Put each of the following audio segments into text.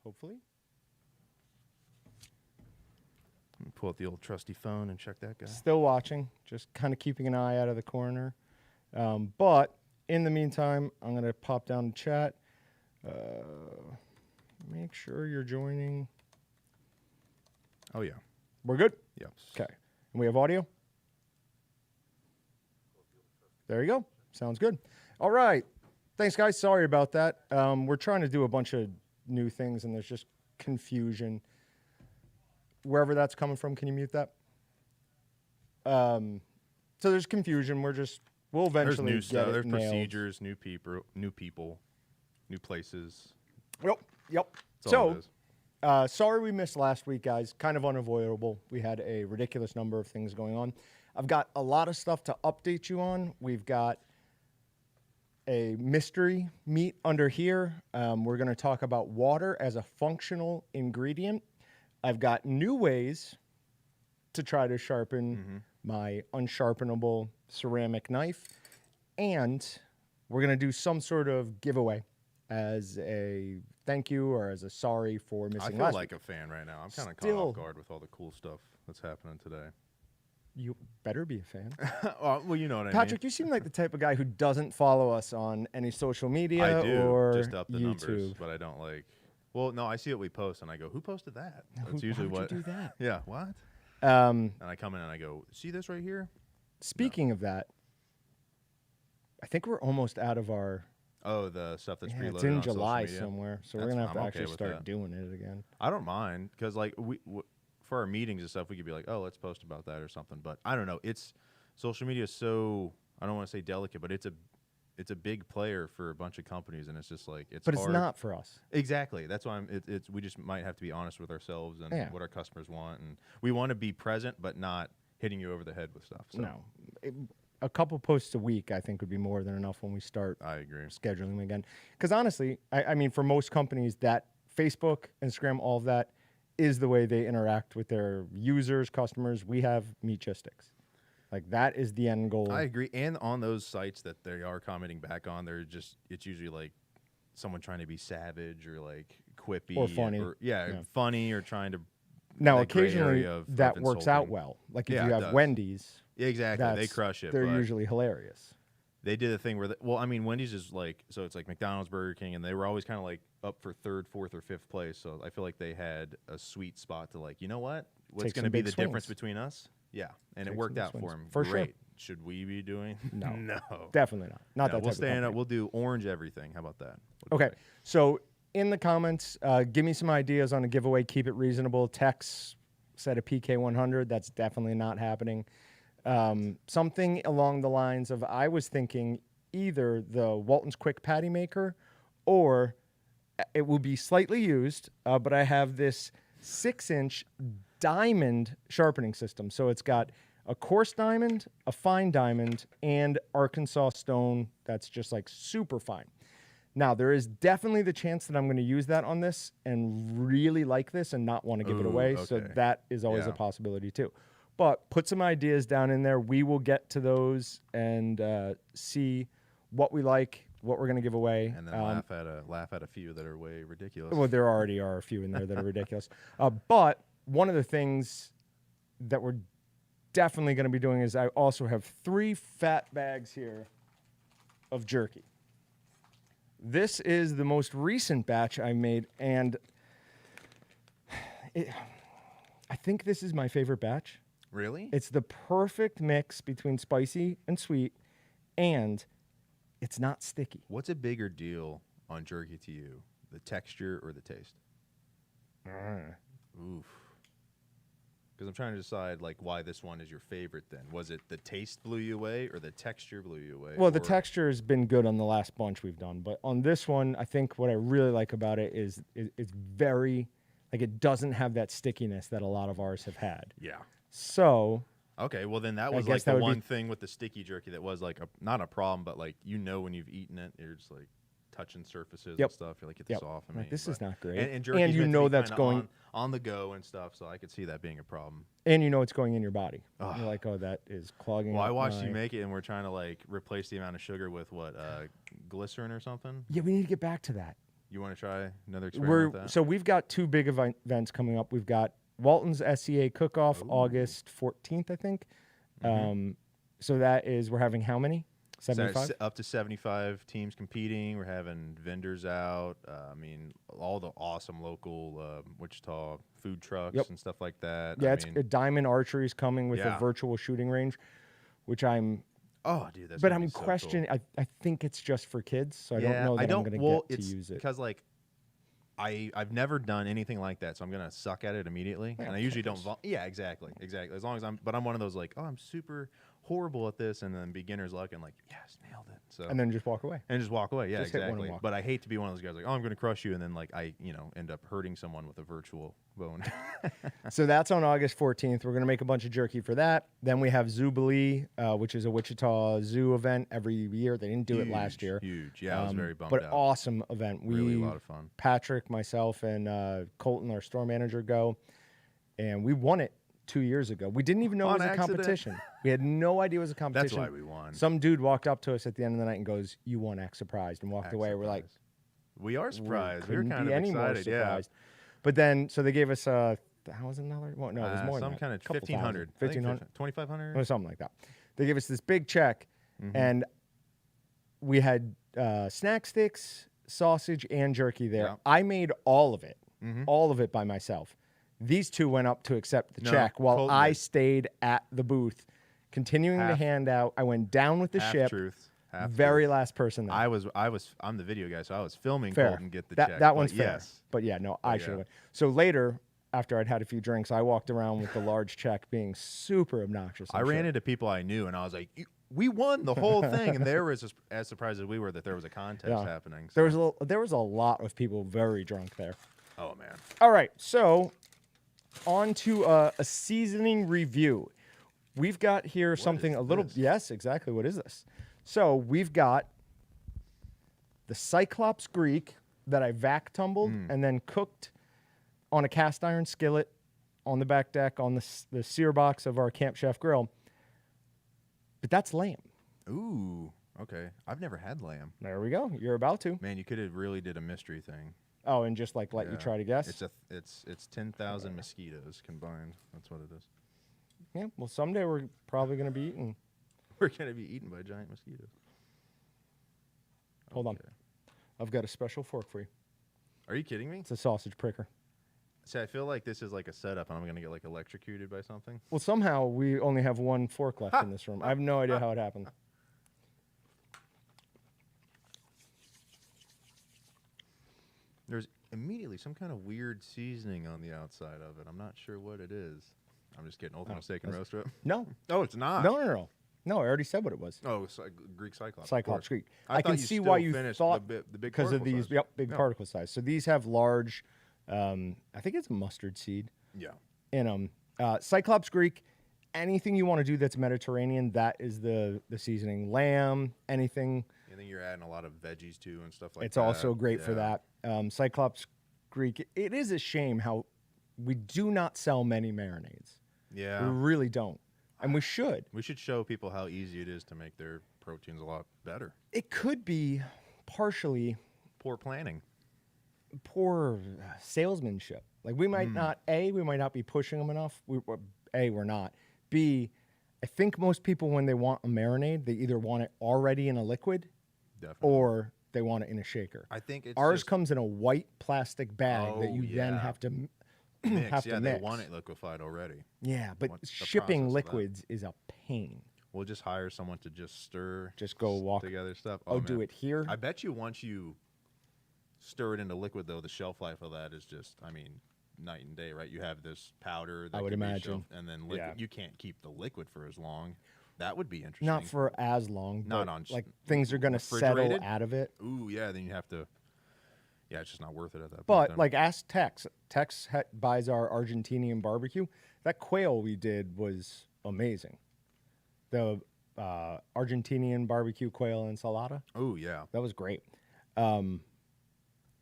hopefully. Let me pull out the old trusty phone and check that guy. Still watching, just kind of keeping an eye out of the corner. But in the meantime, I'm going to pop down the chat. Make sure you're joining. Oh, yeah. We're good? Yes. Okay. And we have audio? There you go. Sounds good. All right. Thanks, guys. Sorry about that. We're trying to do a bunch of new things, and there's just confusion. Wherever that's coming from, can you mute that? So there's confusion. We'll eventually There's new stuff. There's nailed. procedures, new people, new places. Yep. That's all it is. Sorry we missed last week, guys. Kind of unavoidable. We had a ridiculous number of things going on. I've got a lot of stuff to update you on. We've got a mystery meat under here. We're going to talk about water as a functional ingredient. I've got new ways to try to sharpen my unsharpenable ceramic knife. And we're going to do some sort of giveaway as a thank you or as a sorry for missing last I feel like week. a fan right now. I'm kind of caught off guard with all the cool stuff that's happening today. You better be a fan. Well, you know what I mean. Patrick, you seem like the type of guy who doesn't follow us on any social media I do, or just up the YouTube. numbers, but I don't like. Well, no, I see what we post, and I go, "Who posted that?" That's usually Why what. would you do that? Yeah, what? Um, And I come in and I go, "See this right here?" Speaking of that, I think we're almost out of our. Oh, the stuff that's preloaded it's in on social July media. somewhere, so we're That's- gonna have I'm to okay actually with start that. doing it again. I don't mind because, like, for our meetings and stuff, we could be like, "Oh, let's post about that or something." But I don't know. It's social media is so, I don't want to say delicate, but it's a big player for a bunch of companies, and it's just like it's. But hard. it's not for us. Exactly. That's why we just might have to be honest with ourselves and what our customers want, and we want to be present, but not hitting you over the head with stuff. So. No. A couple posts a week, I think, would be more than enough when we start I agree. scheduling them again. Because honestly, I mean, for most companies, that Facebook, Instagram, all of that is the way they interact with their users, customers. We have Meatgistics. Like, that is the end goal. I agree. And on those sites that they are commenting back on, it's usually like someone trying to be savage or like quippy. Or funny. Funny or trying to. Now, that gray occasionally, area of that works out insulting. well. Like, if Yeah, you it have does. Wendy's. Yeah, exactly. They crush it. They're but usually hilarious. They did a thing where, Wendy's is like, so it's like McDonald's, Burger King, and they were always kind of like up for third, fourth, or fifth place. So I feel like they had a sweet spot to like, you know what? What's going to be the difference between us? Yeah, and it worked out for them. For Great. sure. Should we be doing? No. No. Definitely not. Not that We'll type stay of in it. company. We'll do orange everything. How about that? Okay. So in the comments, give me some ideas on a giveaway. Keep it reasonable. Tex said a PK100. That's definitely not happening. Something along the lines of, I was thinking either the Walton's Quick Patty Maker, or it will be slightly used, but I have this 6-inch diamond sharpening system. So it's got a coarse diamond, a fine diamond, and Arkansas stone that's just like super fine. Now, there is definitely the chance that I'm going to use that on this and really like this and not want to give it away. Okay. So that is always a possibility too. But put some ideas down in there. We will get to those and see what we like, what we're going to give away. And then laugh at a few that are way ridiculous. Well, there already are a few in there that are ridiculous. But one of the things that we're definitely going to be doing is I also have 3 fat bags here of jerky. This is the most recent batch I made, and I think this is my favorite batch. Really? It's the perfect mix between spicy and sweet, and it's not sticky. What's a bigger deal on jerky to you, the texture or the taste? Oof. Because I'm trying to decide like why this one is your favorite. Then was it the taste blew you away or the texture blew you away? Well, the texture has been good on the last bunch we've done, but on this one, I think what I really like about it is it's very, like, it doesn't have that stickiness that a lot of ours have had. Yeah. So. Okay, well then that was like the one thing with the sticky jerky that was like not a problem, but like when you've eaten it, you're just like touching surfaces and stuff. You're like, get this off of me. Like, this is not great. And jerky's and you meant to know be that's kinda going on the go and stuff, so I could see that being a problem. And you know it's going in your body. You're like, oh, that is clogging. Well, I watched you make it, and we're trying to like replace the amount of sugar with what glycerin or something. Yeah, we need to get back to that. You want to try another experiment with that? So we've got 2 big events coming up. We've got Walton's SCA Cook-Off, August 14th, I think. So that is, we're having how many? 75? Up to 75 teams competing. We're having vendors out. I mean, all the awesome local Wichita food trucks and stuff like that. Yeah, Diamond Archery is coming with a virtual shooting range, which I'm... Oh, dude, that's But I'm so questioning. Cool. I think it's just for kids, so I don't know that I'm going to get to use it. Because, like, I've never done anything like that, so I'm gonna suck at it immediately. And I usually don't. Yeah, exactly. As long as I'm one of those like, oh, I'm super horrible at this, and then beginner's luck, and like, yes, nailed it. So and then just walk away. Yeah, just exactly. But I hate to be one of those guys like, oh, I'm gonna crush you, and then like I end up hurting someone with a virtual bone. So that's on August 14th. We're gonna make a bunch of jerky for that. Then we have Zoobilee, which is a Wichita Zoo event every year. They didn't do it last year. Huge. Yeah, I was very bummed but out. Awesome event. Really a lot of fun. Patrick, myself, and Colton, our store manager, go, and we won it 2 years ago. We didn't even know it was a competition. We had no idea it was a competition. That's why we won. Some dude walked up to us at the end of the night and goes, "You won X surprised," and walked away. We're like, we are surprised. We were couldn't kind be of any more excited. surprised. But then, so they gave us $1,000. Well, no, it was more some than kind of 1,500. 2,500, or something like that. They gave us this big check, and we had snack sticks, sausage, and jerky there. Yeah. I made all of it by myself. These 2 went up to accept the check while Colton I did. stayed at the booth, continuing to hand out. I went down with the ship. Very last person there. I'm the video guy, so I was filming Fair. Colton get the that, check. That one's fair. Yes. But yeah, no, I should have. So later, after I'd had a few drinks, I walked around with the large check being super obnoxious. I ran into people I knew, and I was like, we won the whole thing. And they were as surprised as we were that there was a contest happening. So. There was a lot of people very drunk there. Oh, man. All right, so on to a seasoning review. We've got here something a little... this? Yes, exactly. What is this? So we've got the Cyclops Greek that I vac tumbled and then cooked on a cast iron skillet on the back deck on the sear box of our Camp Chef grill. But that's lamb. Ooh, okay. I've never had lamb. There we go. You're about to. Man, you could have really did a mystery thing. Oh, and just like let you try to guess? It's 10,000 mosquitoes combined. That's what it is. Yeah, well, someday we're probably going to be eating. We're going to be eaten by giant mosquitoes. Hold on. I've got a special fork for you. Are you kidding me? It's a sausage pricker. See, I feel like this is like a setup and I'm going to get like electrocuted by something. Well, somehow we only have 1 fork left in this room. I have no idea how it happened. There's immediately some kind of weird seasoning on the outside of it. I'm not sure what it is. I'm just kidding. Ultimate steak and roast rib. No. Oh, it's not. No. No, I already said what it was. Oh, Greek Cyclops. Cyclops Greek. I can see why you thought the big because of these big particle size. So these have large, I think it's mustard seed. Yeah. In them. Cyclops Greek, anything you want to do that's Mediterranean, that is the seasoning. Lamb, anything. I think you're adding a lot of veggies too and stuff like that. It's also great for that. Cyclops Greek, it is a shame how we do not sell many marinades. Yeah. We really don't. And we should. We should show people how easy it is to make their proteins a lot better. It could be partially poor planning. Poor salesmanship. Like we might we might not be pushing them enough. We're not. B, I think most people when they want a marinade, they either want it already in a liquid or they want it in a shaker. I think ours comes in a white plastic bag that you then have to mix. They want it liquefied already. Yeah, but shipping liquids is a pain. We'll just hire someone to just stir. Just go walk together stuff. Oh, do it here. I bet you once you stir it into liquid, though, the shelf life of that is just, night and day, right? You have this powder that I would imagine, and then liquid. Yeah. You can't keep the liquid for as long. That would be interesting. Not for as long. Not on like things are going to settle out of it. Ooh, yeah. Then you have to. Yeah, it's just not worth it at that point. But like, ask Tex. Tex buys our Argentinian barbecue. That quail we did was amazing. The Argentinian barbecue quail ensalada. Oh yeah, that was great. And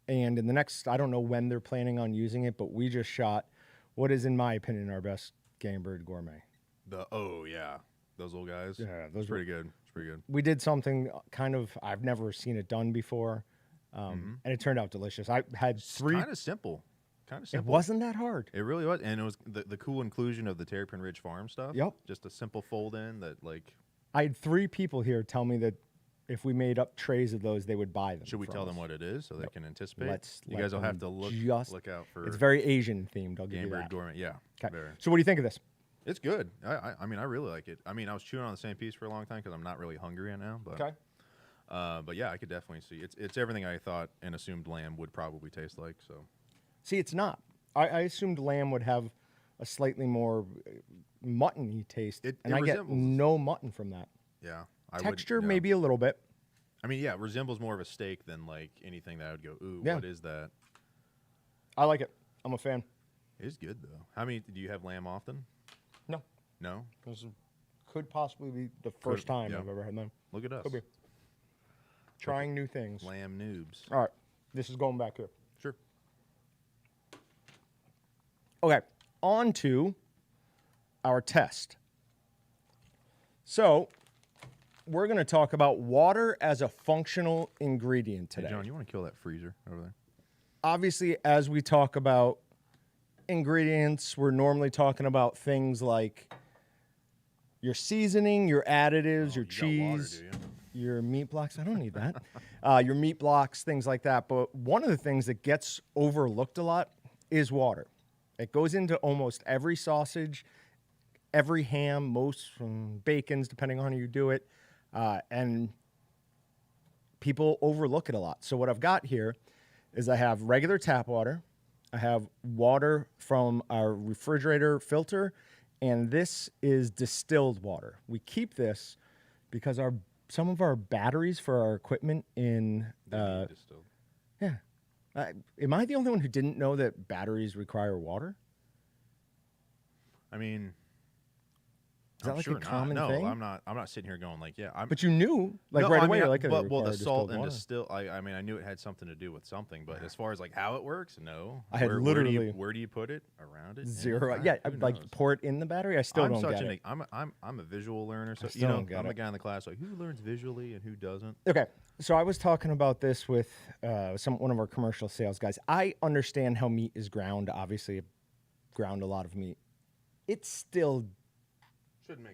in the next, I don't know when they're planning on using it, but we just shot what is, in my opinion, our best game bird gourmet. Those little guys. Yeah, those pretty good. It's pretty good. We did something kind of I've never seen it done before. And it turned out delicious. I had three. Kind of simple. It wasn't that hard. It really was, and it was the cool inclusion of the Terrapin Ridge Farm stuff. Yep. Just a simple fold in that like. I had 3 people here tell me that if we made up trays of those, they would buy them. Should we tell us. them what it is so they can anticipate? You let guys will have them to just look out for. It's very Asian themed. I'll give Game you Bird that. Gourmet. Yeah. Okay. Very. So what do you think of this? It's good. I mean, I really like it. I mean, I was chewing on the same piece for a long time because I'm not really hungry right now. But, Okay. But yeah, I could definitely see it's everything I thought and assumed lamb would probably taste like. So. See, it's not. I assumed lamb would have a slightly more mutton-y taste, and I get no mutton from that. Yeah. Texture, maybe a little bit. I mean, yeah, it resembles more of a steak than like anything that I would go, ooh, Yeah. what is that? I like it. I'm a fan. It is good though. How many do you have lamb often? No. No. This could possibly be the first time I've ever had lamb. Look at us. Could be. Trying new things. Lamb noobs. All right. This is going back here. Sure. Okay. On to our test. So, we're going to talk about water as a functional ingredient today. Hey, John, you want to kill that freezer over there? Obviously, as we talk about ingredients, we're normally talking about things like your seasoning, your additives, your cheese, your meat blocks. I don't need that. Your meat blocks, things like that. But one of the things that gets overlooked a lot is water. It goes into almost every sausage, every ham, most bacons, depending on how you do it. And people overlook it a lot. So what I've got here is I have regular tap water. I have water from our refrigerator filter, and this is distilled water. We keep this because some of our batteries for our equipment in distilled. Yeah. Am I the only one who didn't know that batteries require water? I mean, Is that I'm like sure a common not. thing? No, I'm not sitting here going like, yeah. But you knew, like No, right I away, mean, you're like, well, the distilled salt and water. distill. I mean, I knew it had something to do with something, but as far as like how it works, no. I had where literally where do you put it around it? Zero. Who Yeah, like knows? pour it in the battery. I still don't get it. I'm a visual learner, so still don't get I'm it. the guy in the class like who learns visually and who doesn't. Okay, so I was talking about this with one of our commercial sales guys. I understand how meat is ground. Obviously, ground a lot of meat. It still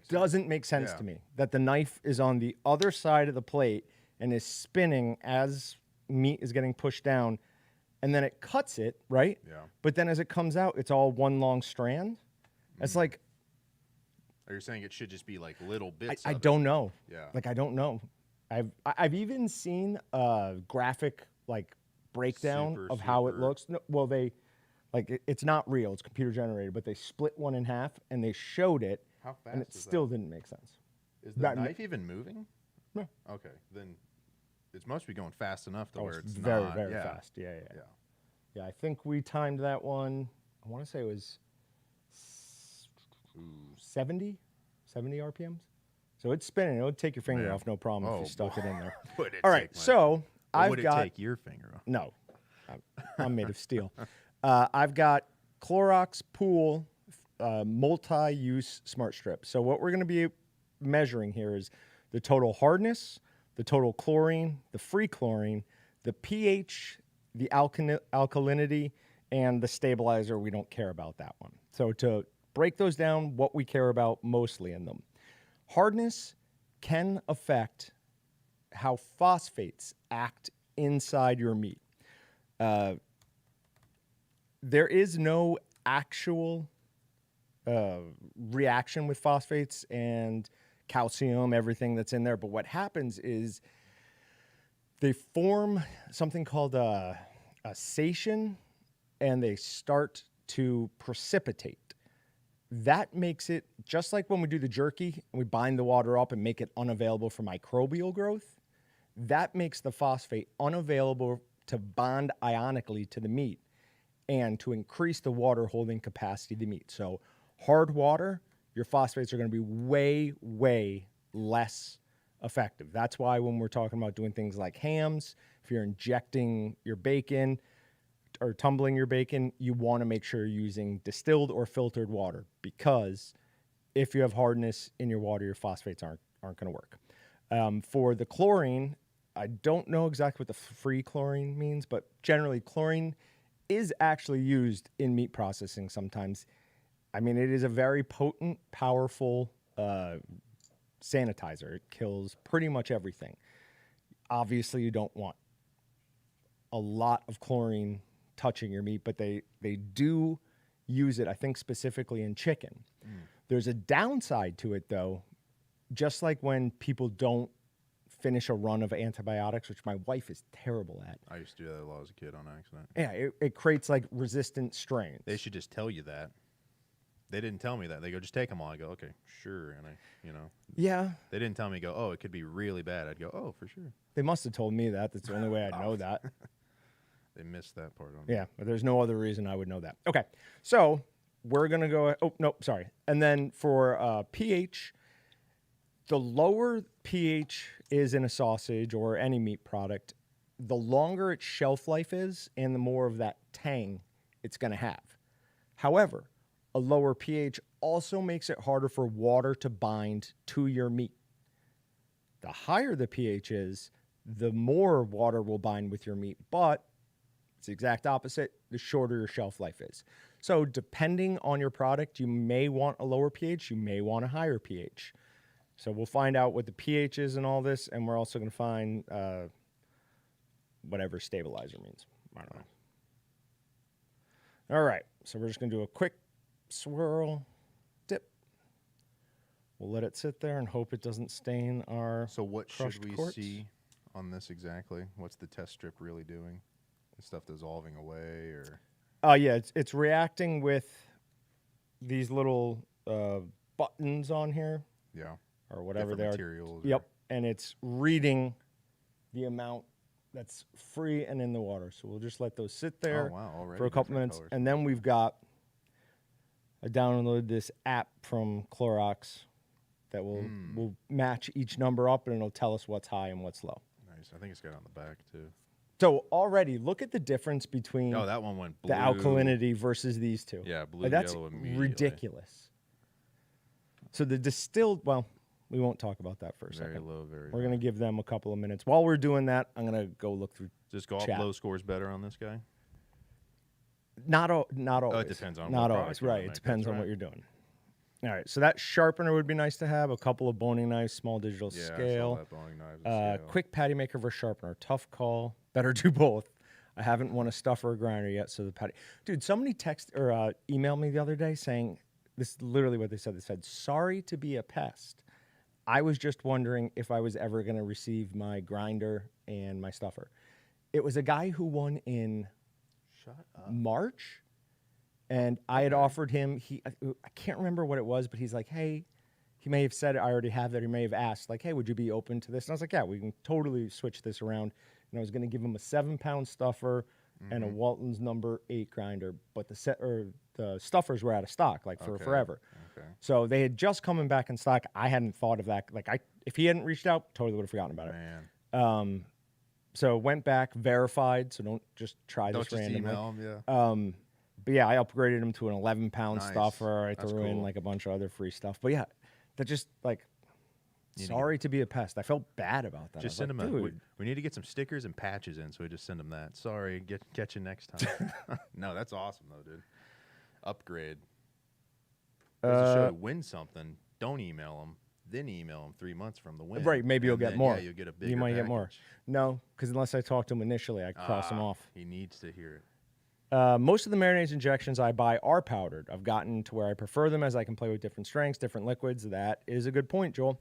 doesn't make sense to me that the knife is on the other side of the plate and is spinning as meat is getting pushed down, and then it cuts it, right? Yeah. But then as it comes out, it's all one long strand. It's like, Are you saying it should just be like little bits? I don't know. Yeah. Like, I don't know. I've even seen a graphic like breakdown of how it looks. No, well, it's not real. It's computer generated, but they split one in half and they showed it. How fast and it is still didn't make sense. Is the knife even moving? No. Okay, then it must be going fast enough to where it's very, not. very fast. Yeah, I think we timed that one. I want to say it was 70 RPMs. So it's spinning. It would take your finger off, no problem, if you stuck it in there. All right, so would it take your finger off? No, I'm made of steel. I've got Clorox Pool multi-use smart strip. So what we're going to be measuring here is the total hardness, the total chlorine, the free chlorine, the pH, the alkalinity, and the stabilizer. We don't care about that one. So to break those down, what we care about mostly in them. Hardness can affect how phosphates act inside your meat. There is no actual reaction with phosphates and calcium, everything that's in there. But what happens is they form something called a sation, and they start to precipitate. That makes it, just like when we do the jerky and we bind the water up and make it unavailable for microbial growth, that makes the phosphate unavailable to bond ionically to the meat and to increase the water holding capacity of the meat. So hard water, your phosphates are going to be way, way less effective. That's why when we're talking about doing things like hams, if you're injecting your bacon or tumbling your bacon, you want to make sure you're using distilled or filtered water, because if you have hardness in your water, your phosphates aren't going to work. For the chlorine, I don't know exactly what the free chlorine means, but generally chlorine is actually used in meat processing sometimes. I mean, it is a very potent, powerful sanitizer. It kills pretty much everything. Obviously, you don't want a lot of chlorine touching your meat, but they do use it, I think, specifically in chicken. There's a downside to it, though, just like when people don't finish a run of antibiotics, which my wife is terrible at. I used to do that a lot as a kid on accident. Yeah, it creates like resistant strains. They should just tell you that. They didn't tell me that. They go, just take them all. I go, okay, sure. And Yeah. They didn't tell me, go, oh, it could be really bad. I'd go, oh, for sure. They must have told me that. That's the only way I'd know that. They missed that part on me. Yeah, but there's no other reason I would know that. Okay, so we're going to go, oh, no, sorry. And then for pH, the lower pH is in a sausage or any meat product, the longer its shelf life is and the more of that tang it's going to have. However, a lower pH also makes it harder for water to bind to your meat. The higher the pH is, the more water will bind with your meat, but it's the exact opposite, the shorter your shelf life is. So depending on your product, you may want a lower pH, you may want a higher pH. So we'll find out what the pH is and all this, and we're also going to find whatever stabilizer means. I don't know. All right, so we're just going to do a quick swirl, dip. We'll let it sit there and hope it doesn't stain our So what should we quartz. see on this exactly? What's the test strip really doing? Is stuff dissolving away or? Yeah, it's reacting with these little buttons on here. Yeah. Or whatever Different they are. materials. Yep, and it's reading the amount that's free and in the water. So we'll just let those sit there for a couple minutes. Colors. And then we've got, I downloaded this app from Clorox that will match each number up and it'll tell us what's high and what's low. Nice. I think it's got it on the back too. So already, look at the difference between Oh, that one went blue. the alkalinity versus these two. Yeah, blue, That's yellow immediately. ridiculous. So the distilled, well, we won't talk about that for a Very second. low, very We're low. going to give them a couple of minutes. While we're doing that, I'm going to go look through. Does golf chat. low scores better on this guy? Not always. it depends on Not what always, product you're right. gonna It make, depends that's on what right. you're doing. All right, so that sharpener would be nice to have. A couple of boning knives, small digital Yeah, I saw scale. that boning knives and scale. Quick patty maker versus sharpener. Tough call. Better do both. I haven't won a stuffer or grinder yet, so the patty. Dude, somebody text or emailed me the other day saying, this is literally what they said. They said, sorry to be a pest. I was just wondering if I was ever going to receive my grinder and my stuffer. It was a guy who won in Shut up. March, and I had offered him, I can't remember what it was, but he's like, hey, he may have said, I already have that. He may have asked, like, hey, would you be open to this? And I was like, yeah, we can totally switch this around. And I was going to give him a 7-pound stuffer and a Walton's number 8 grinder, but the stuffers were out of stock, like for Okay. forever. Okay. So they had just coming back in stock. I hadn't thought of that. Like, if he hadn't reached out, totally would have forgotten about it. Man. So went back, verified. So don't just try Don't this just randomly. email him, yeah. But yeah, I upgraded him to an 11-pound Nice. stuffer. I That's threw in cool. like a bunch of other free stuff. But yeah, that just like, Need to sorry to be a pest. I felt bad about that. Just I was send him like, we dude. need to get some stickers and patches in, so we just send him that. Sorry, get you next time. No, that's awesome though, dude. Upgrade. Goes to show to win something. Don't email them. Then email them 3 months from the win. Right, maybe you'll and get then, more. Yeah, you'll get a bigger You might get more. package. No, because unless I talk to him initially, I cross him off. He needs to hear it. Most of the marinades injections I buy are powdered. I've gotten to where I prefer them as I can play with different strengths, different liquids. That is a good point, Joel.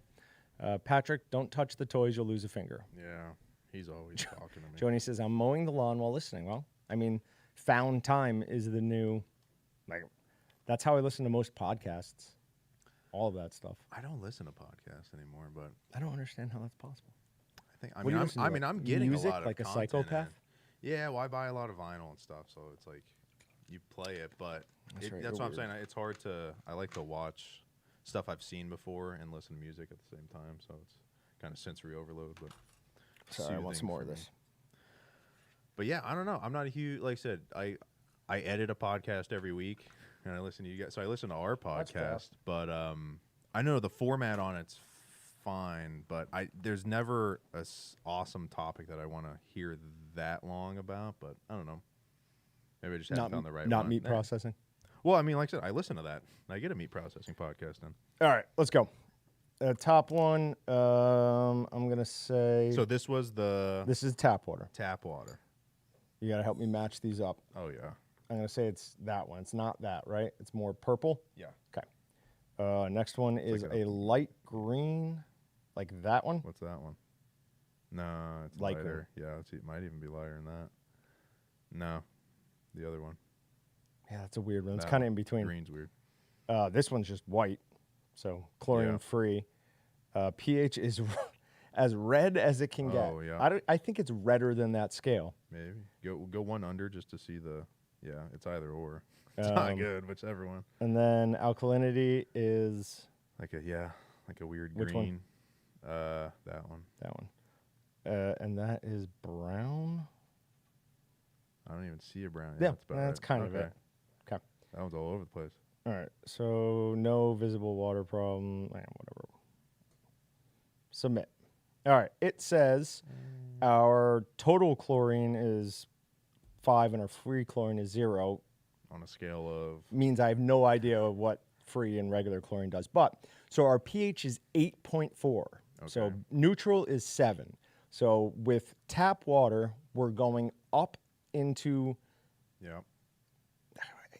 Patrick, don't touch the toys. You'll lose a finger. Yeah, he's always talking to me. Joni says, I'm mowing the lawn while listening. Well, I mean, found time is the new, like, that's how I listen to most podcasts. All of that stuff. I don't listen to podcasts anymore, but I don't understand how that's possible. I think What do you listen to, like I'm getting music, a lot of like a content psychopath? in. Yeah, well, I buy a lot of vinyl and stuff, so it's like you play it, but That's right, that's you're what I'm weird. saying. It's hard to. I like to watch stuff I've seen before and listen to music at the same time, so it's kind of sensory overload. But Sorry, I want some soothing more for of me. this. But yeah, I don't know. I'm not a huge. Like I said, I edit a podcast every week, and I listen to you guys. So I listen to our That's podcast, fast. but I know the format on it's fine, but there's never a awesome topic that I want to hear that long about. But I don't know. Maybe I just haven't found the right one. Not meat processing. Well, I mean, like I said, I listen to that. I get a meat processing podcast then. All right, let's go. Top one, I'm going to say... So this was the... This is tap water. Tap water. You got to help me match these up. Oh, yeah. I'm going to say it's that one. It's not that, right? It's more purple? Yeah. Okay. Next one is like a light green, like that one. What's that one? No, it's light lighter. Green. Yeah, it might even be lighter than that. No, the other one. Yeah, that's a weird one. It's kind of in between. Green's weird. This one's just white, so chlorine-free. pH is as red as it can get. Oh, yeah. I think it's redder than that scale. Maybe. Go one under just to see the... Yeah, it's either or. It's not good, whichever one. And then alkalinity is... Like a weird Which green. One? That one. That one. And that is brown. I don't even see a brown. Yeah, that's kind of it. Okay. That one's all over the place. All right, so no visible water problem. Whatever. Submit. All right, it says our total chlorine is 5 and our free chlorine is 0. On a scale of... Means I have no idea what free and regular chlorine does. But, so our pH is 8.4. Okay. So neutral is 7. So with tap water, we're going up into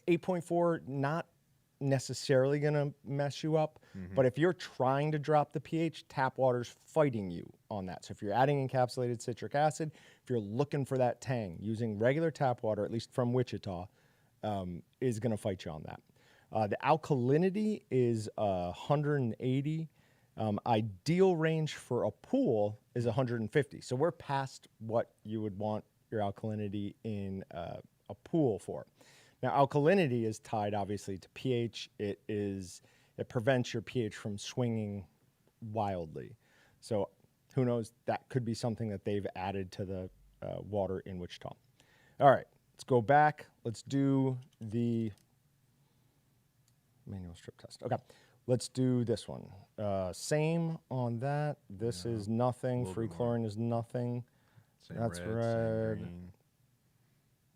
8.4, not necessarily going to mess you up. But if you're trying to drop the pH, tap water's fighting you on that. So if you're adding encapsulated citric acid, if you're looking for that tang, using regular tap water, at least from Wichita, is going to fight you on that. The alkalinity is 180. Ideal range for a pool is 150. So we're past what you would want your alkalinity in a pool for. Now, alkalinity is tied obviously to pH. It prevents your pH from swinging wildly. So who knows? That could be something that they've added to the water in Wichita. All right, let's go back. Let's do the manual strip test. Okay, let's do this one. Same on that. This is nothing. Free chlorine is nothing. That's red. Same green.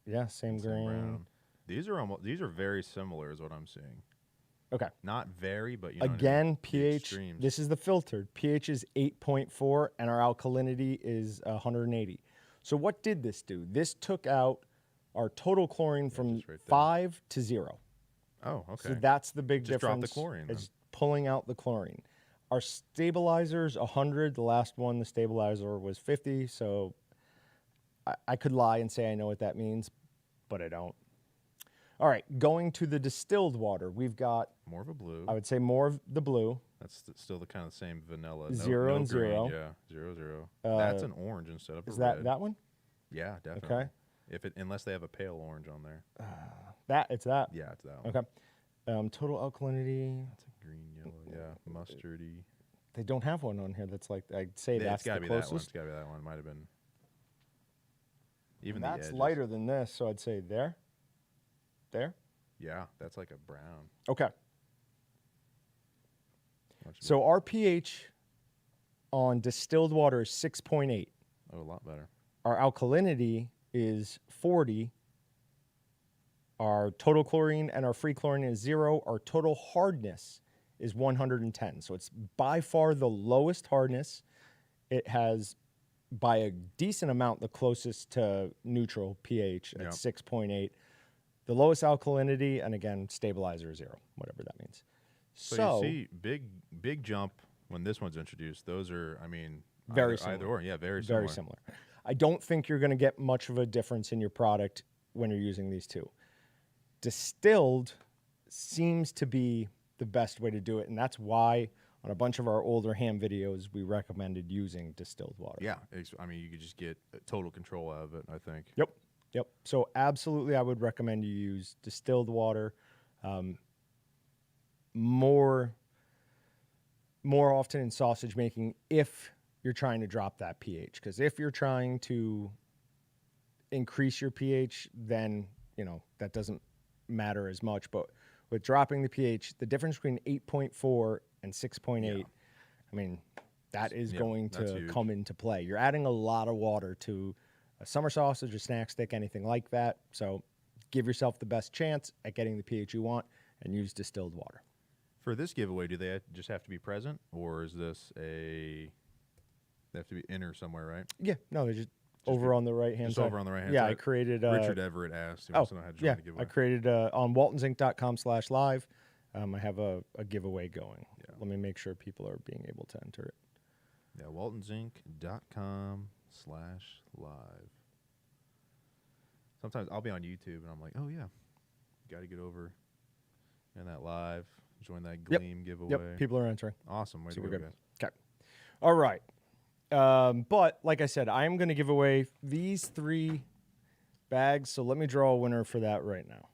Yeah, same green. Brown. These are very similar is what I'm seeing. Okay. Not very, but you know again, pH, this is the filtered. pH is 8.4 and our alkalinity is 180. So what did this do? This took out our total chlorine from 5 to 0. Oh, okay. So that's the big difference. Drop the chlorine. It's pulling out the chlorine. Our stabilizer's 100. The last one, the stabilizer was 50. So I could lie and say I know what that means, but I don't. All right, going to the distilled water, we've got... More of a blue. I would say more of the blue. That's still the kind of same vanilla. 0 and green. 0. Yeah, 0, 0. That's an orange instead of a red. Is that one? Yeah, definitely. Okay. Unless they have a pale orange on there. It's that? Yeah, it's that one. Okay. Total alkalinity... That's a green, yellow, yeah. Mustardy. They don't have one on here that's like... I'd say that's the closest. It's got to be that one. It might have been... Even that's the lighter than this, so I'd say there. There? Yeah, that's like a brown. Okay. So our pH on distilled water is 6.8. Oh, a lot better. Our alkalinity is 40. Our total chlorine and our free chlorine is 0. Our total hardness is 110. So it's by far the lowest hardness. It has, by a decent amount, the closest to neutral pH at 6.8. The lowest alkalinity, and again, stabilizer 0, whatever that means. So you see, big jump when this one's introduced. Those are, I mean, very similar. Either or, yeah, very similar. Very similar. I don't think you're going to get much of a difference in your product when you're using these two. Distilled seems to be the best way to do it, and that's why on a bunch of our older ham videos we recommended using distilled water. Yeah, I mean, you could just get total control out of it, I think. Yep. So absolutely, I would recommend you use distilled water more often in sausage making if you're trying to drop that pH. Because if you're trying to increase your pH, then that doesn't matter as much. But with dropping the pH, the difference between 8.4 and 6.8, I mean, that is Yeah, going that's to huge. come into play. You're adding a lot of water to a summer sausage, a snack stick, anything like that. So give yourself the best chance at getting the pH you want and use distilled water. For this giveaway, do they just have to be present, or is this they have to be in or somewhere, right? Yeah, no, they're just over on the right-hand Just side. over on the right-hand yeah, side. I created... Richard Everett asked. He wants to know how to join the giveaway. I created on waltonsinc.com/live. I have a giveaway going. Yeah. Let me make sure people are being able to enter it. Yeah, waltonsinc.com/live. Sometimes I'll be on YouTube and I'm like, oh, yeah, got to get over in that live, join that Gleam giveaway. Yep, people are entering. Awesome. Way to go, good. guys. Okay. All right. But like I said, I'm going to give away these 3 bags. So let me draw a winner for that right now.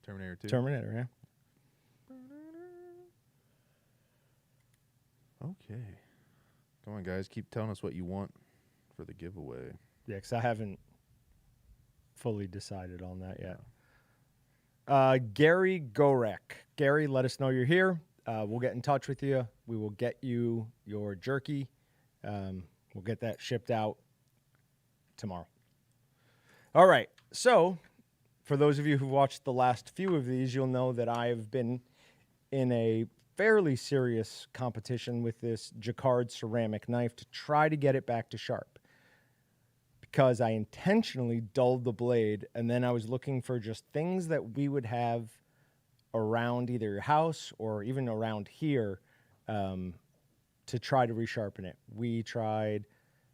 Terminator 2. Terminator, yeah. Okay. Come on, guys. Keep telling us what you want for the giveaway. Yeah, because I haven't fully decided on that yet. Gary Gorek. Gary, let us know you're here. We'll get in touch with you. We will get you your jerky. We'll get that shipped out tomorrow. All right. So, for those of you who've watched the last few of these, you'll know that I've been in a fairly serious competition with this Jacquard ceramic knife to try to get it back to sharp. Because I intentionally dulled the blade, and then I was looking for just things that we would have around either your house or even around here to try to resharpen it. We tried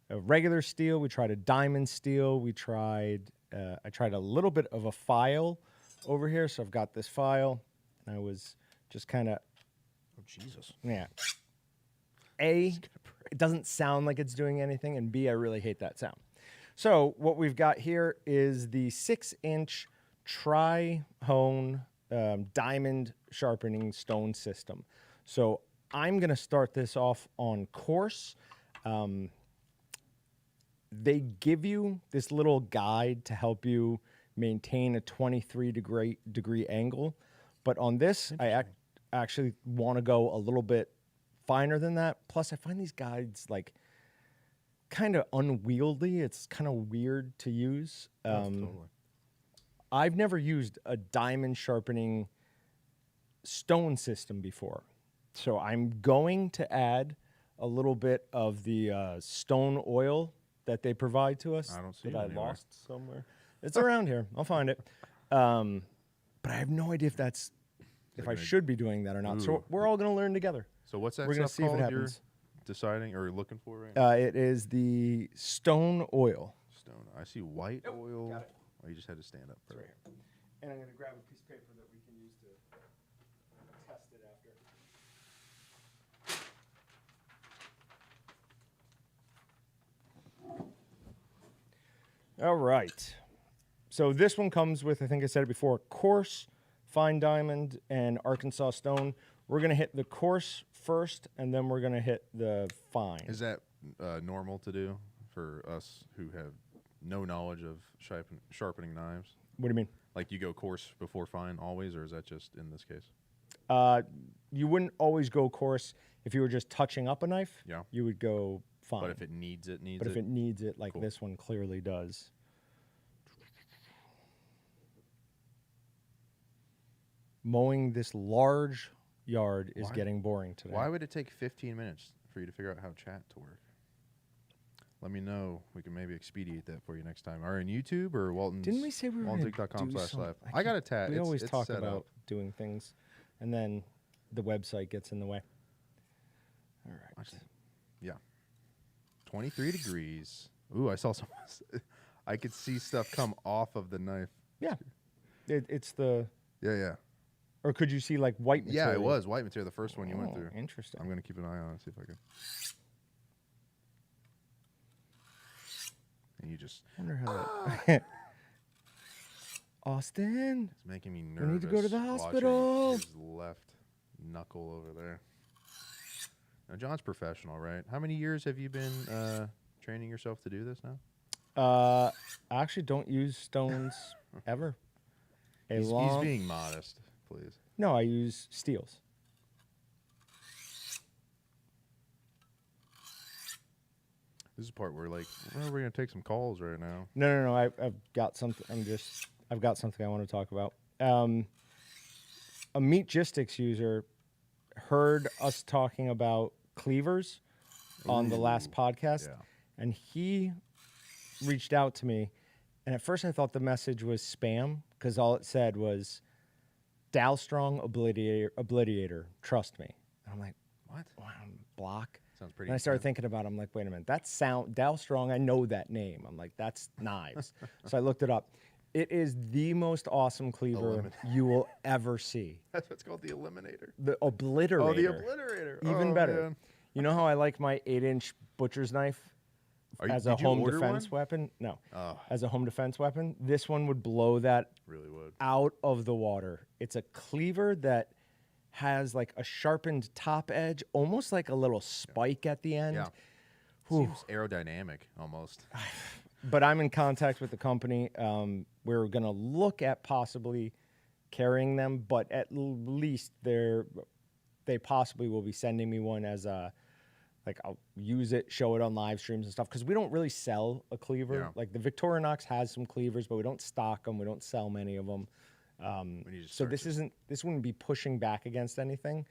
a regular steel, we tried a diamond steel, we tried, I tried a little bit of a file over here, so I've got this file, and I was just kind of, Oh, Jesus. yeah. A, it doesn't sound like it's doing anything, and B, I really hate that sound. So what we've got here is the 6-inch tri-hone diamond sharpening stone system. So I'm going to start this off on coarse. They give you this little guide to help you maintain a 23-degree angle. But on this, I actually want to go a little bit finer than that. Plus, I find these guides like kind of unwieldy. It's kind of weird to use. Totally. I've never used a diamond sharpening stone system before. So I'm going to add a little bit of the stone oil that they provide to us. I don't see that it I anywhere. lost somewhere. It's around here. I'll find it. But I have no idea if I should be doing that or not. So we're all going to learn together. So what's that We're gonna stuff see if it called you're happens. deciding or looking for right now? It is the stone oil. Stone. I see white oil. got it. Oh, you just had to stand up. It's right here. And I'm going to grab a piece of paper that we can use to test it after. All right. So this one comes with, I think I said it before, coarse, fine diamond, and Arkansas stone. We're going to hit the coarse first, and then we're going to hit the fine. Is that normal to do for us who have no knowledge of sharpening knives? What do you mean? Like you go coarse before fine always, or is that just in this case? You wouldn't always go coarse if you were just touching up a knife. Yeah. You would go fine. But if it needs it, But if it needs it, like Cool. this one clearly does. Mowing this large yard is getting boring today. Why would it take 15 minutes for you to figure out how chat to work? Let me know. We can maybe expedite that for you next time. Are in YouTube or Walton's? Didn't we say we were going to do waltonsinc.com/live. something? I got a tat. We always talk set about up. doing things, and then the website gets in the way. All right. Actually, yeah. 23 degrees. Ooh, I saw some. I could see stuff come off of the knife. Yeah. It's the... Yeah. Or could you see, like, white material? Yeah, it was white material, the first one you went through. Interesting. I'm going to keep an eye on it, see if I can. And you just... I wonder how that... Austin? It's making me nervous. We need to go to the watching hospital. His left knuckle over there. Now, John's professional, right? How many years have you been training yourself to do this now? I actually don't use stones ever. He's being modest. please. No, I use steels. This is the part where like, we're gonna take some calls right now. No. I've got something. I've got something I want to talk about. A Meatgistics user heard us talking about cleavers on the last podcast, yeah. and he reached out to me. And at first, I thought the message was spam because all it said was "Dalstrong Obliterator, trust me." And I'm like, What? wow, block. Sounds pretty. And I started thinking about it. I'm like, wait a minute, that sound Dalstrong. I know that name. I'm like, that's knives. So I looked it up. It is the most awesome cleaver you will ever see. That's what's called the Eliminator. The Obliterator. Oh, the Obliterator. Even better. Man. You know how I like my 8-inch butcher's knife as a home defense weapon? No. Oh. As a home defense weapon? This one would blow that Really would. out of the water. It's a cleaver that has like a sharpened top edge, almost like a little spike at the end. Yeah. Seems aerodynamic almost. But I'm in contact with the company. We're going to look at possibly carrying them, but at least they possibly will be sending me one as a, like, I'll use it, show it on live streams and stuff, because we don't really sell a cleaver. Yeah. Like the Victorinox has some cleavers, but we don't stock them. We don't sell many of them. So this wouldn't be pushing back against anything,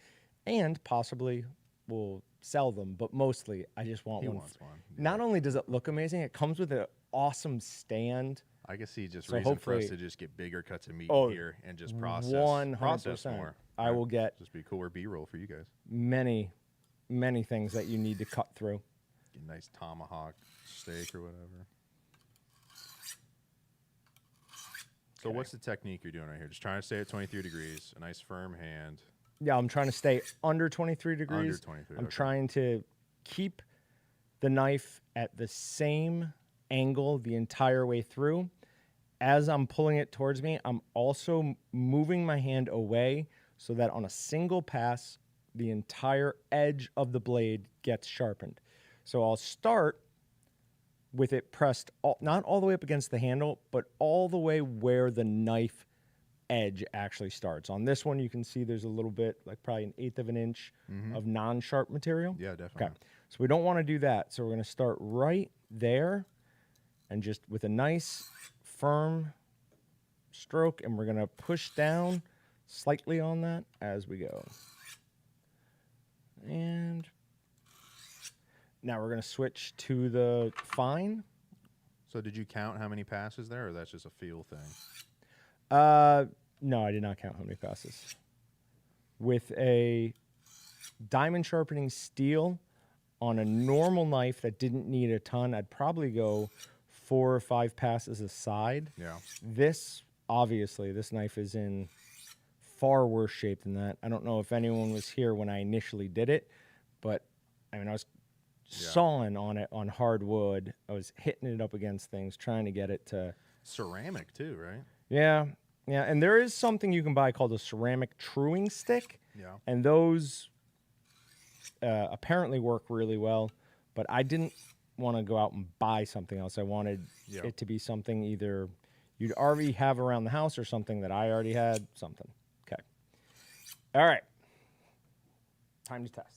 and possibly we'll sell them, but mostly I just want one. Wants one. Yeah. Not only does it look amazing, it comes with an awesome stand. I guess he just So reason for us hopefully- to just get bigger cuts of meat Oh, here and just process 100%. more. I will get just be cooler B-roll for you guys. many things that you need to cut through. Get a nice tomahawk steak or whatever. So Okay. what's the technique you're doing right here? Just trying to stay at 23 degrees, a nice firm hand. Yeah, I'm trying to stay under 23 degrees. Under 23, I'm okay. trying to keep the knife at the same angle the entire way through. As I'm pulling it towards me, I'm also moving my hand away so that on a single pass, the entire edge of the blade gets sharpened. So I'll start with it pressed, not all the way up against the handle, but all the way where the knife edge actually starts. On this one, you can see there's a little bit, like probably 1/8 of an inch of non-sharp material. Yeah, definitely. Okay, so we don't want to do that. So we're going to start right there and just with a nice firm stroke, and we're going to push down slightly on that as we go. And now we're going to switch to the fine. So did you count how many passes there, or that's just a feel thing? No, I did not count how many passes. With a diamond sharpening steel on a normal knife that didn't need a ton, I'd probably go 4 or 5 passes aside. Yeah. This, obviously, this knife is in far worse shape than that. I don't know if anyone was here when I initially did it, but I mean, I was sawing on it on hardwood. I was hitting it up against things, trying to get it to... Ceramic too, right? Yeah, yeah. And there is something you can buy called a ceramic truing stick. Yeah. And those apparently work really well, but I didn't want to go out and buy something else. I wanted it to be something either you'd already have around the house or something that I already had, something. Okay. All right. Time to test.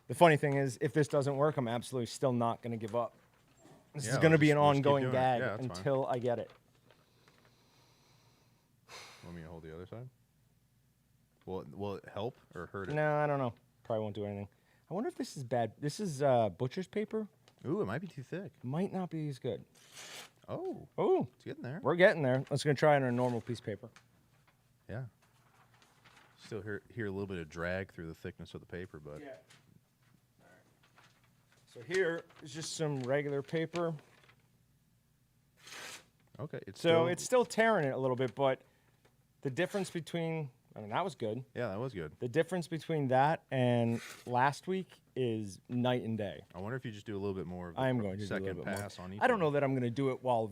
The funny thing is, if this doesn't work, I'm absolutely still not going to give up. This is going to be an we'll just keep ongoing doing it. gag Yeah, that's fine. until I get it. Want me to hold the other side? Will it help or hurt it? No, I don't know. Probably won't do anything. I wonder if this is bad. This is butcher's paper. Ooh, it might be too thick. Might not be as good. Oh, Oh, it's getting there. we're getting there. Let's go try it on a normal piece of paper. Yeah. Still hear a little bit of drag through the thickness of the paper, but Yeah. So here is just some regular paper. okay. It's So it's still tearing it a little bit, but the difference between, I mean, that was good. yeah, that was good. The difference between that and last week is night and day. I wonder if you just do a little bit more of the I am going to do a second little bit more. pass on each. I don't one. know that I'm going to do it while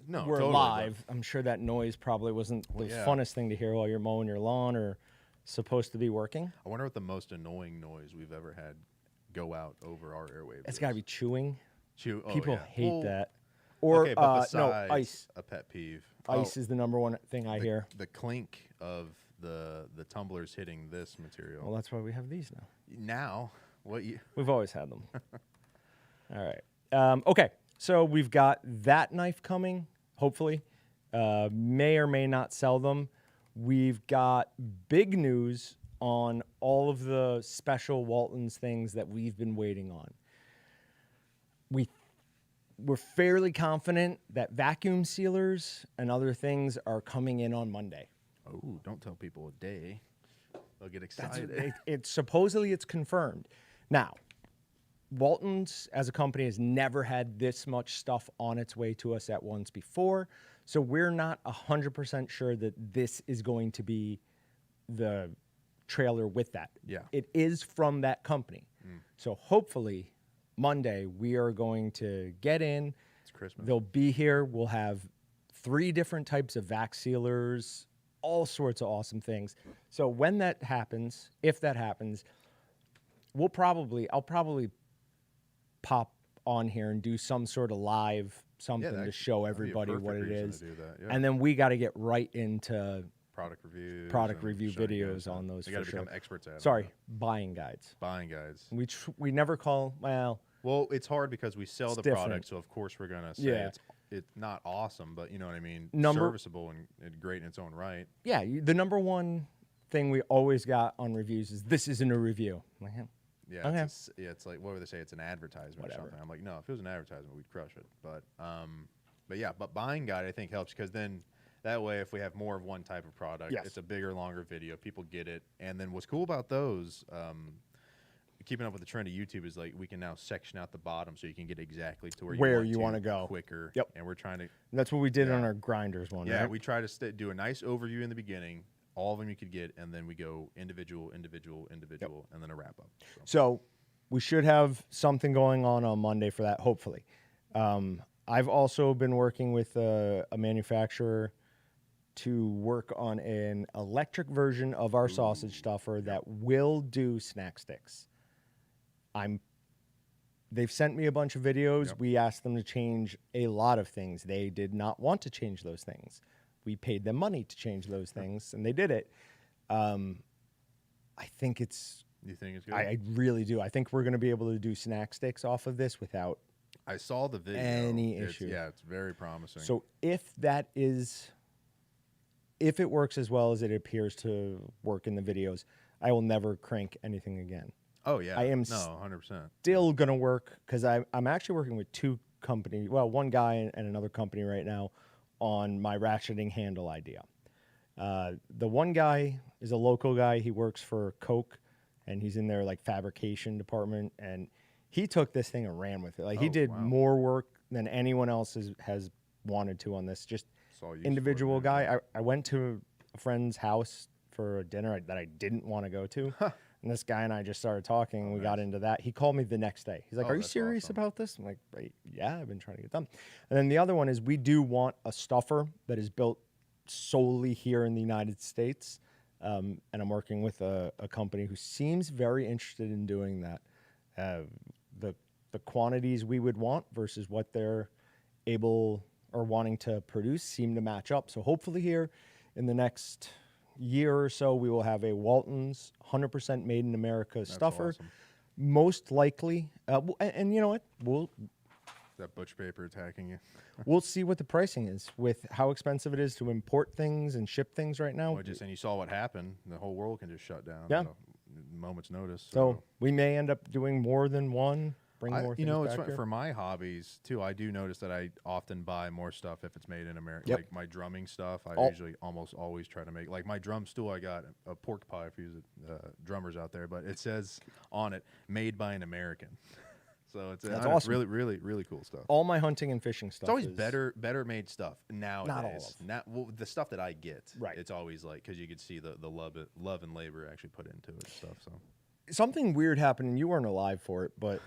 No, we're totally, but- live. I'm sure that noise probably wasn't the yeah. funnest thing to hear while you're mowing your lawn or supposed to be working. I wonder what the most annoying noise we've ever had go out over our airwaves. It's got to be chewing. Chew. Oh, People yeah. hate Well, that. Or okay, but no, besides ice. a pet peeve. Ice is the number one thing I hear. The clink of the tumblers hitting this material. Well, that's why we have these now. Now, what you? We've always had them. All right. Okay, so we've got that knife coming, hopefully. May or may not sell them. We've got big news on all of the special Walton's things that we've been waiting on. We're fairly confident that vacuum sealers and other things are coming in on Monday. Oh, don't tell people a day. They'll get excited. It's supposedly it's confirmed. Now, Walton's as a company has never had this much stuff on its way to us at once before, so we're not 100% sure that this is going to be the trailer with that. Yeah. It is from that company. So hopefully Monday we are going to get in. It's Christmas. They'll be here. We'll have 3 different types of vac sealers, all sorts of awesome things. So when that happens, if that happens, I'll probably pop on here and do some sort of live something to show everybody what it is. Yeah. And then we got to get right into product reviews, review videos on those. We got for to sure. become experts at it. Sorry, buying guides. Buying guides. We never call Well, it's hard because we sell the different. product, so of course we're gonna say it's not awesome, but you know what I mean. Serviceable and great in its own right. Yeah, the number one thing we always got on reviews is this isn't a review. I'm like, yeah, okay. It's like what would they say? It's an advertisement or something. I'm like, no, if it was an advertisement, we'd crush it. But yeah, but buying guide I think helps because then that way if we have more of one type of product, it's a bigger, longer video. People get it, and then what's cool about those. Keeping up with the trend of YouTube is like we can now section out the bottom so you can get exactly to where you want to go quicker. Yep. And we're trying to. And that's what we did on our grinders one. Yeah, right? we try to do a nice overview in the beginning, all of them you could get, and then we go individual, and then a wrap up. So we should have something going on Monday for that, hopefully. I've also been working with a manufacturer to work on an electric version of our sausage stuffer that will do snack sticks. They've sent me a bunch of videos. Yep. We asked them to change a lot of things. They did not want to change those things. We paid them money to change those things, and they did it. I think it's... You think it's good? I really do. I think we're going to be able to do snack sticks off of this without I saw the video. any issue. Yeah, it's very promising. So if it works as well as it appears to work in the videos, I will never crank anything again. Oh, yeah. I am 100%. Still going to work because I'm actually working with 2 companies, well, one guy and another company right now on my ratcheting handle idea. The one guy is a local guy. He works for Coke, and he's in their like fabrication department, and he took this thing and ran with it. Like he did more work than anyone else has wanted to on this. Just individual guy. I went to a friend's house for a dinner that I didn't want to go to. And this guy and I just started talking, and we got into that. He called me the next day. He's like, are you serious about this? I'm like, yeah, I've been trying to get done. And then the other one is we do want a stuffer that is built solely here in the United States. And I'm working with a company who seems very interested in doing that. The quantities we would want versus what they're able or wanting to produce seem to match up. So hopefully here in the next year or so, we will have a Walton's 100% made in America stuffer. Awesome. Most likely, and you know what? That butch paper attacking you. We'll see what the pricing is with how expensive it is to import things and ship things right now. And you saw what happened. The whole world can just shut down. Yeah. At a moment's notice. So we may end up doing more than one. Bring more things back here. For my hobbies too. I do notice that I often buy more stuff if it's made in America. Yep. Like my drumming stuff, I usually almost always try to make. Like my drum stool, I got a pork pie for you drummers out there, but it says on it "Made by an American." So it's That's awesome. Really, really, really cool stuff. All my hunting and fishing stuff. It's always better made stuff nowadays. Not all of them. The stuff that I get. Right. It's always like because you could see the love and labor actually put into it and stuff. So something weird happened, and you weren't alive for it, but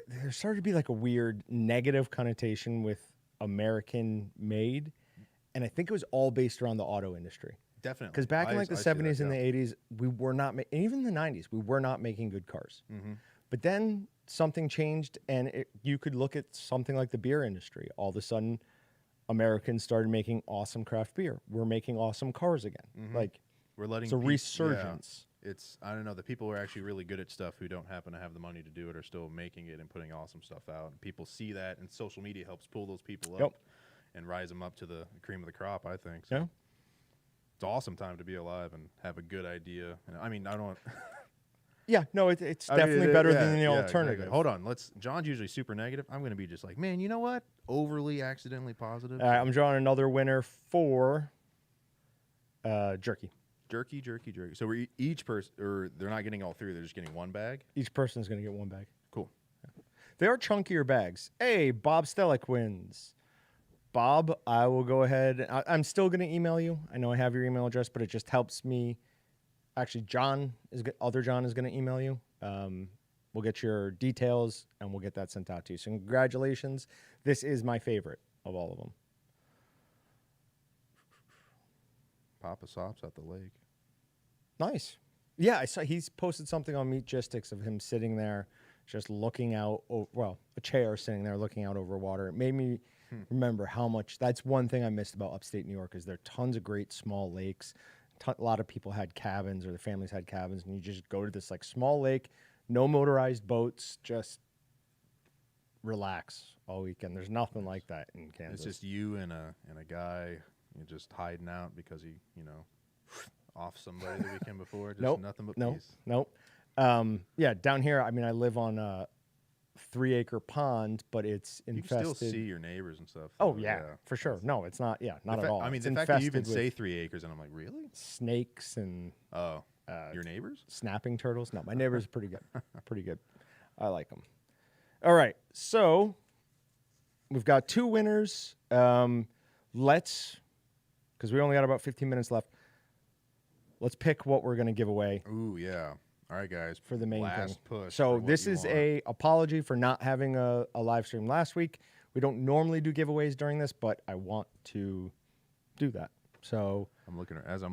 there started to be like a weird negative connotation with American made, and I think it was all based around the auto industry. Definitely. Because back in like the 70s and the 80s, we were not, and even the 90s, we were not making good cars. Mm-hmm. But then something changed, and you could look at something like the beer industry. All of a sudden, Americans started making awesome craft beer. We're making awesome cars again. Like, we're letting it's a resurgence. Yeah, it's, I don't know, the people who are actually really good at stuff who don't happen to have the money to do it are still making it and putting awesome stuff out. And people see that, and social media helps pull those people up and rise them up to the cream of the crop, I think. So it's an awesome time to be alive and have a good idea. And I mean, I don't... Yeah, no, it's definitely better than the alternative. Exactly. Hold on, John's usually super negative. I'm going to be just like, man, you know what? Overly accidentally positive. I'm drawing another winner for jerky. Jerky. So we're each person, or they're not getting all three, they're just getting one bag? Each person's going to get one bag. Cool. Yeah. They are chunkier bags. Hey, Bob Stellick wins. Bob, I will go ahead. I'm still going to email you. I know I have your email address, but it just helps me. Actually, other John is going to email you. We'll get your details, and we'll get that sent out to you. So congratulations. This is my favorite of all of them. Papa Sops at the lake. Nice. Yeah, I saw he's posted something on Meatgistics of him sitting there just looking out, a chair sitting there looking out over water. It made me remember how much, that's one thing I missed about upstate New York, is there are tons of great small lakes. A lot of people had cabins, or their families had cabins, and you just go to this like small lake, no motorized boats, just relax all weekend. There's nothing like that in Kansas. It's just you and a guy just hiding out because he, off somebody the weekend before. Just nothing but peace. Nope. Yeah, down here, I mean, I live on a 3-acre pond, but it's infested. You can still see your neighbors and stuff. Oh, yeah, for sure. No, it's not, not at all. I mean, it's the fact that you even say 3 acres, and I'm like, really? Snakes and... your neighbors? Snapping turtles. No, my neighbors are pretty good. Pretty good. I like them. All right, so we've got 2 winners. Because we only got about 15 minutes left, let's pick what we're going to give away. Ooh, yeah. All right, guys. For the main thing. Push. So this is a apology for not having a live stream last week. We don't normally do giveaways during this, but I want to do that. So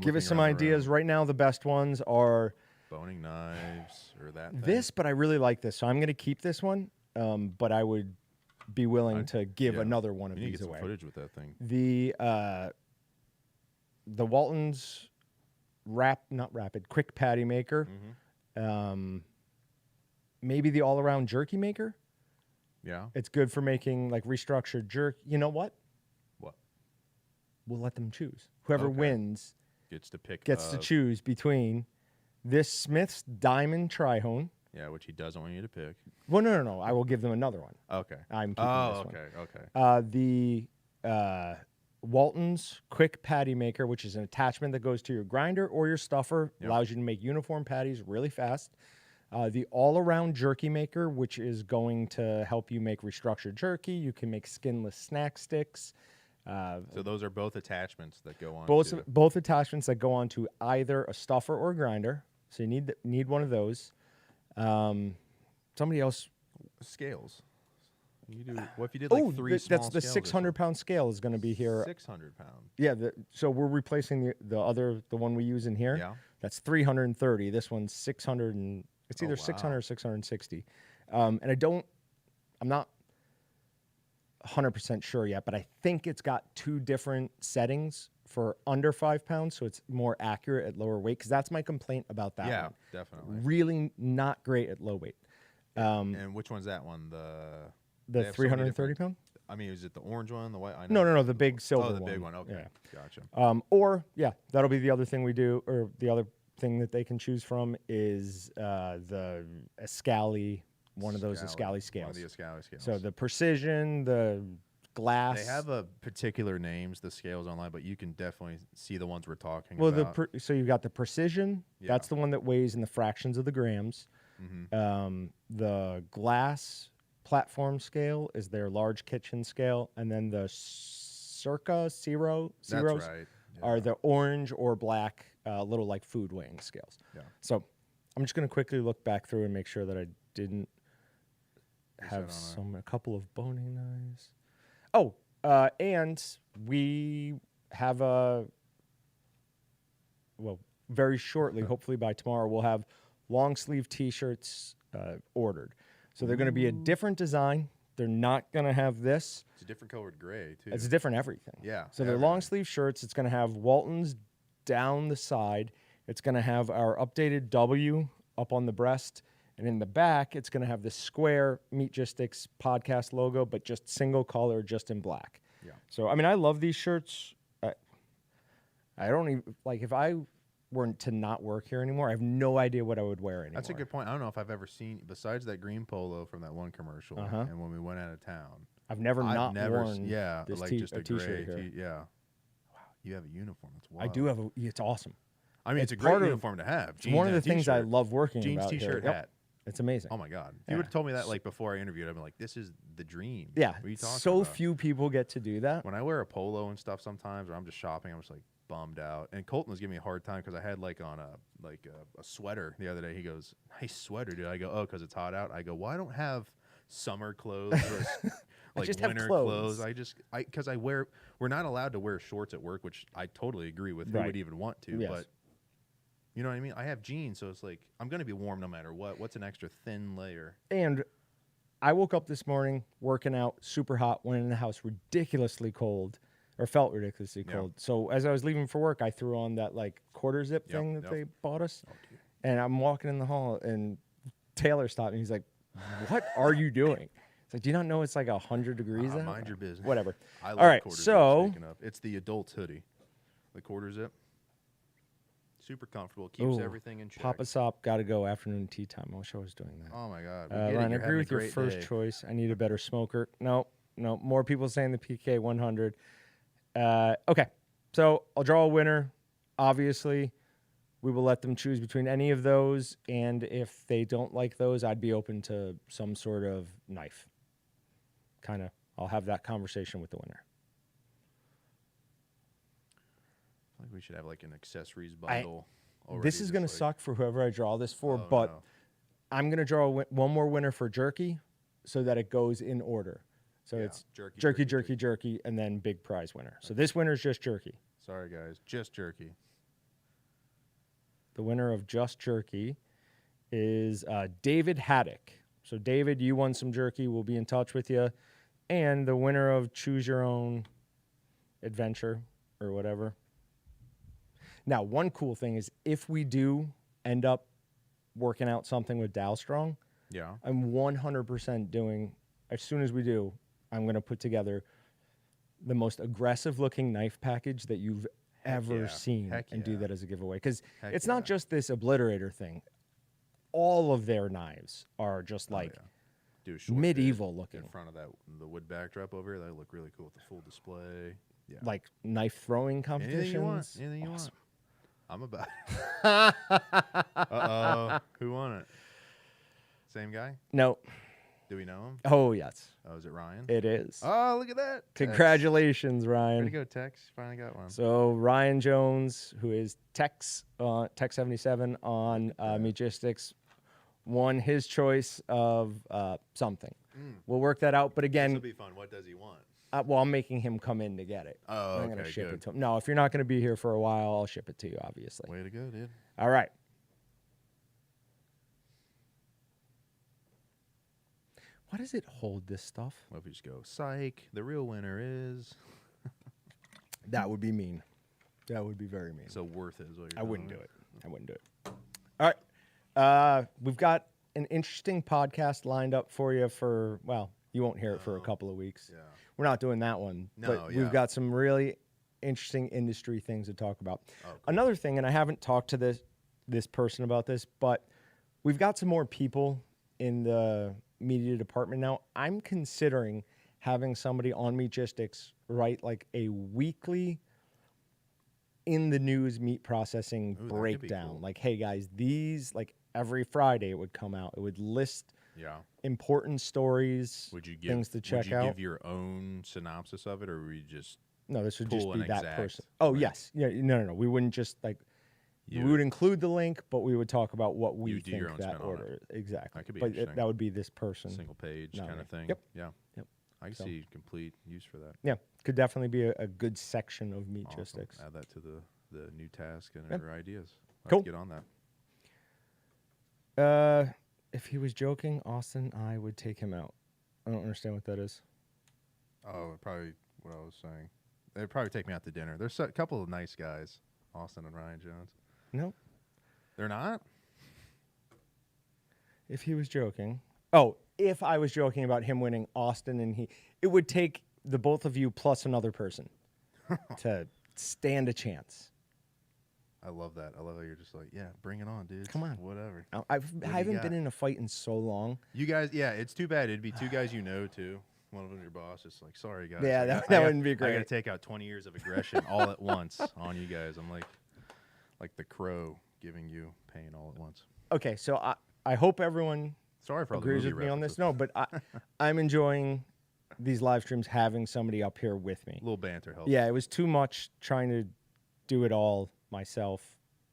give us some ideas. Right now, the best ones are boning knives or that thing. This, but I really like this, so I'm going to keep this one. But I would be willing to give another one of these away. Some footage with that thing. The Walton's quick patty maker. Maybe the all-around jerky maker. Yeah. It's good for making like restructured jerky. You know what? What? We'll let them choose. Whoever wins gets to choose between this Smith's Diamond Trihone. Yeah, which he doesn't want you to pick. Well, no. I will give them another one. Okay. I'm keeping this one. Okay. The Walton's Quick Patty Maker, which is an attachment that goes to your grinder or your stuffer, allows you to make uniform patties really fast. The all-around jerky maker, which is going to help you make restructured jerky. You can make skinless snack sticks. So those are both attachments that go on. Both attachments that go on to either a stuffer or a grinder. So you need one of those. Somebody else. Scales. What if you did like 3 small that's the scales 600-pound scale is going to be here. 600 pound. Yeah. So we're replacing the one we use in here. Yeah. That's 330. This one's 600 and it's either 600 or 660. And I'm not 100% sure yet, but I think it's got 2 different settings for under 5 pounds, so it's more accurate at lower weight. Because that's my complaint about that one. Yeah, definitely. Really not great at low weight. And which one's that one? The 330 pound? I mean, is it the orange one, the white? I know. No, the big silver one. Oh, the big one. Okay, yeah. Gotcha. That'll be the other thing we do, or the other thing that they can choose from is the Ascali, one of those Ascali scales. One of the Ascali scales. So the precision, the glass. They have a particular names, the scales online, but you can definitely see the ones we're talking about. So you've got the precision. Yeah. That's the one that weighs in the fractions of the grams. The glass platform scale is their large kitchen scale, and then the Zeros are the orange or black, little like food weighing scales. Yeah. So I'm just going to quickly look back through and make sure that I didn't have a couple of boning knives. Oh, and we have very shortly, hopefully by tomorrow, we'll have long sleeve T-shirts ordered. So they're going to be a different design. They're not going to have this. It's a different colored gray, too. It's a different everything. Yeah. So they're long sleeve shirts. It's going to have Walton's down the side. It's going to have our updated W up on the breast. And in the back, it's going to have the square Meatgistics podcast logo, but just single color, just in black. Yeah. So, I mean, I love these shirts. I don't even, like, if I weren't to not work here anymore, I have no idea what I would wear anymore. That's a good point. I don't know if I've ever seen, besides that green polo from that one commercial, and when we went out of town. I've never worn this like just a t-shirt gray here. Yeah. Wow, you have a uniform. That's wild. I do have it's awesome. I mean, it's a great uniform to have. It's one of the things I love working jeans, about t-shirt, here. hat. It's amazing. Oh my God! If you would have told me that like before I interviewed, I'd been like, "This is the dream." Yeah. What are you talking so about? few people get to do that. When I wear a polo and stuff sometimes, or I'm just shopping, I'm just like bummed out. And Colton was giving me a hard time because I had like on a sweater the other day. He goes, "Nice sweater, dude." I go, "Oh, because it's hot out." I go, "Well, I don't have summer clothes or like just winter have clothes. Because we're not allowed to wear shorts at work, which I totally agree with. Who would even want to? Yes. But you know what I mean? I have jeans, so it's like I'm going to be warm no matter what. What's an extra thin layer? And I woke up this morning working out super hot, went in the house ridiculously cold, or felt ridiculously cold. So as I was leaving for work, I threw on that like quarter zip thing that they bought us. Oh, and I'm walking in the hall, and Taylor stopped me. He's like, "What are you doing?" It's like, "Do you not know it's like 100 degrees out?" Mind your business. Whatever. I love all right, quarter so zip, it's the adult's hoodie, the quarter zip. Super comfortable, keeps everything in check. Papa Sop, gotta go. Afternoon tea time. I wish I was doing that. Oh my God! Ryan, I agree with your first choice. I need a better smoker. No. More people saying the PK 100. Okay, so I'll draw a winner. Obviously, we will let them choose between any of those, and if they don't like those, I'd be open to some sort of knife. I'll have that conversation with the winner. I think we should have like an accessories bundle. This is going to suck for whoever I draw this for, but no. I'm going to draw one more winner for jerky so that it goes in order. So it's jerky, and then big prize winner. So this winner is just jerky. Sorry, guys. Just jerky. The winner of just jerky is David Haddock. So, David, you won some jerky. We'll be in touch with you. And the winner of Choose Your Own Adventure or whatever. Now, one cool thing is if we do end up working out something with Dalstrong, I'm 100% doing, as soon as we do, I'm going to put together the most aggressive-looking knife package that you've ever seen and do that as a giveaway. Because it's not just this Obliterator thing. All of their knives are just like medieval-looking. In front of the wood backdrop over here, they look really cool with the full display. Yeah. Like knife-throwing competitions. Anything you want. I'm about it. Uh-oh. Who won it? Same guy? No. Do we know him? Oh, yes. Oh, is it Ryan? It is. Oh, look at that. Congratulations, Ryan. Way to go, Tex. Finally got one. So, Ryan Jones, who is Tex 77 on Meatgistics, won his choice of something. We'll work that out. But again, this will be fun. What does he want? Well, I'm making him come in to get it. Oh, I'm going to ship it to him. No, if you're not going to be here for a while, I'll ship it to you, obviously. Way to go, dude. All right. Why does it hold this stuff? Well, if you just go, psych, the real winner is... That would be mean. That would be very mean. So worth it is what you're I wouldn't do it. I wouldn't do it. All right. We've got an interesting podcast lined up for you for, well, you won't hear it for a couple of weeks. Yeah. We're not doing that one. But we've got some really interesting industry things to talk about. Oh, cool. Another thing, and I haven't talked to this person about this, but we've got some more people in the media department now. I'm considering having somebody on Meatgistics write like a weekly in the news meat processing breakdown. Cool. Like, hey guys, these, like every Friday it would come out. It would list important stories, things to check out. Would you give your own synopsis of it, or would you just No, this would just be that person. Oh, yes. Yeah, no. We wouldn't just like we would include the link, but we would talk about what we think that order is. Exactly. That could be interesting. That would be this person. Single page kind of thing. Yep. Yeah. Yep. I can see complete use for that. Yeah. Could definitely be a good section of Meatgistics. Awesome. Add that to the new task and our ideas. Cool. Get on that. If he was joking, Austin, I would take him out. I don't understand what that is. Oh, probably what I was saying. They'd probably take me out to dinner. There's a couple of nice guys, Austin and Ryan Jones. Nope. They're not? If he was joking. Oh, if I was joking about him winning, Austin and he, it would take the both of you plus another person to stand a chance. I love that. I love how you're just like, yeah, bring it on, dude. Come on. Whatever. I haven't been in a fight in so long. You guys, yeah, it's too bad. It'd be two guys you know, too. One of them your boss. Just like, sorry, guys. Yeah, that wouldn't be great. I got to take out 20 years of aggression all at once on you guys. I'm like the crow giving you pain all at once. Okay, so I hope everyone Sorry for all agrees the with movie me on this. references. No, but I'm enjoying these live streams having somebody up here with me. A little banter helps. Yeah, it was too much trying to do it all myself.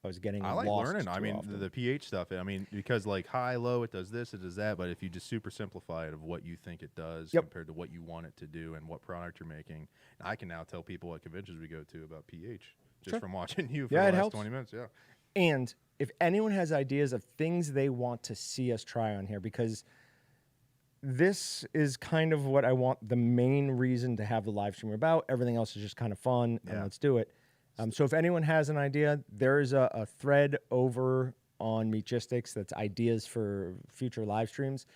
I was getting I like lost learning. I too mean, often. the pH stuff. I mean, because like high, low, it does this, it does that. But if you just super simplify it of what you think it does compared to what you want it to do and what product you're making, and I can now tell people at conventions we go to about pH just from watching you for the last 20 minutes. Yeah. And if anyone has ideas of things they want to see us try on here, because this is kind of what I want the main reason to have the live stream about. Everything else is just kind of fun, and let's do it. So if anyone has an idea, there's a thread over on Meatgistics that's ideas for future live streams.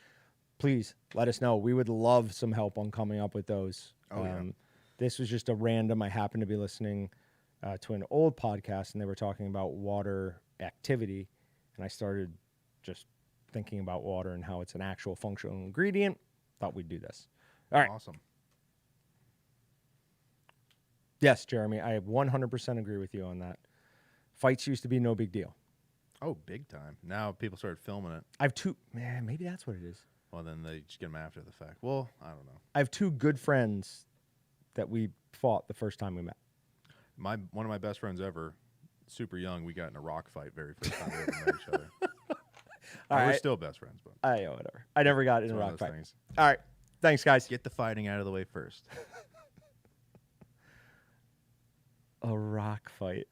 Please let us know. We would love some help on coming up with those. This was just a random. I happened to be listening to an old podcast, and they were talking about water activity, and I started just thinking about water and how it's an actual functional ingredient. Thought we'd do this. All right. Awesome. Yes, Jeremy, I 100% agree with you on that. Fights used to be no big deal. Oh, big time. Now people started filming it. I have two, maybe that's what it is. Well, then they just get them after the fact. Well, I don't know. I have two good friends that we fought the first time we met. One of my best friends ever, super young, we got in a rock fight very first time we ever met each other. We're still best friends, but whatever. I never got in a rock fight. Things. All right. Thanks, guys. Get the fighting out of the way first. A rock fight.